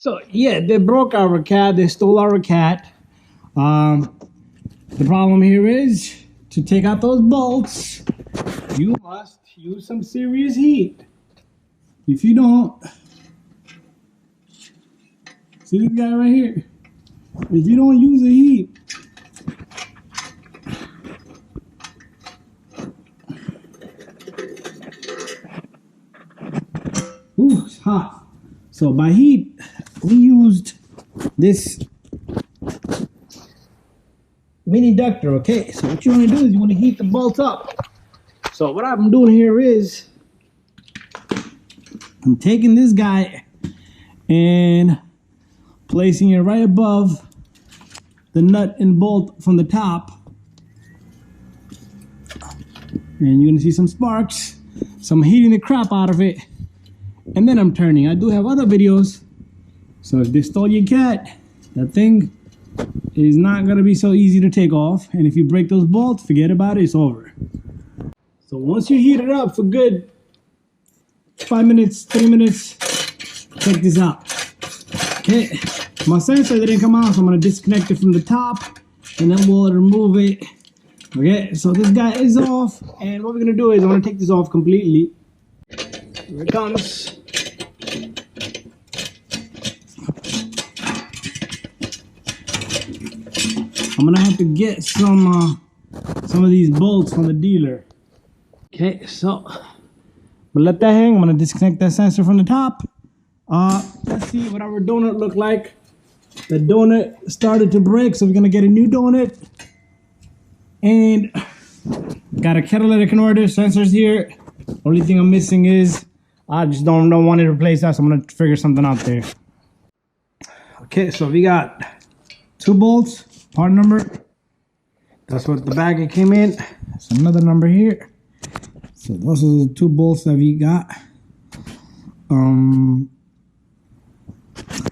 So yeah, they broke our cat. They stole our cat. The problem here is to take out those bolts, you must use some serious heat. If you don't, see this guy right here. If you don't use the heat, ooh, it's hot. So by heat, we used this mini ductor, okay? So what you want to do is you want to heat the bolts up. So what I'm doing here is I'm taking this guy and placing it right above the nut and bolt from the top. And you're gonna see some sparks. So I'm heating the crap out of it. And then I'm turning. I do have other videos. So if they stole your cat, that thing is not gonna be so easy to take off. And if you break those bolts, forget about it, it's over. So once you heat it up for good 5 minutes, 3 minutes, check this out. Okay, my sensor didn't come out, so I'm gonna disconnect it from the top and then we'll remove it. Okay, so this guy is off, and what we're gonna do is I'm gonna take this off completely. Here it comes. I'm gonna have to get some of these bolts from the dealer. Okay, so we'll let that hang. I'm gonna disconnect that sensor from the top. Let's see what our donut looked like. The donut started to break, so we're gonna get a new donut. And got a catalytic converter, sensors here. Only thing I'm missing is I just don't want to replace that, so I'm gonna figure something out there. Okay, so we got 2 bolts, part number. That's what the bag it came in. That's another number here. So those are the 2 bolts that we got.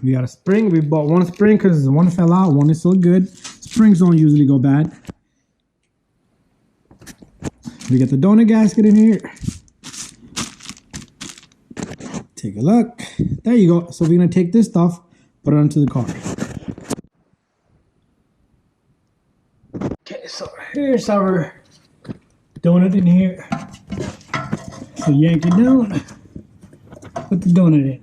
We got a spring. We bought 1 spring because 1 fell out, 1 is still good. Springs don't usually go bad. We got the donut gasket in here. Take a look. There you go. So we're gonna take this stuff, put it onto the car. Okay, so here's our donut in here. So yank it down, put the donut in.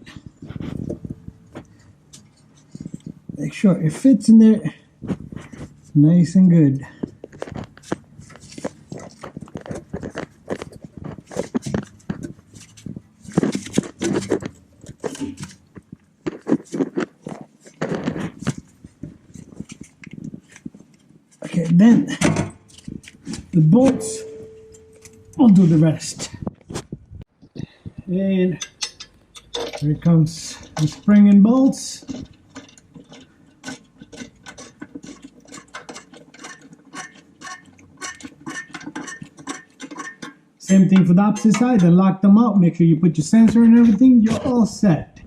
Make sure it fits in there nice and good. Okay, then the bolts will do the rest. And here comes the spring and bolts. Same thing for the opposite side, then lock them up, make sure you put your sensor and everything, you're all set.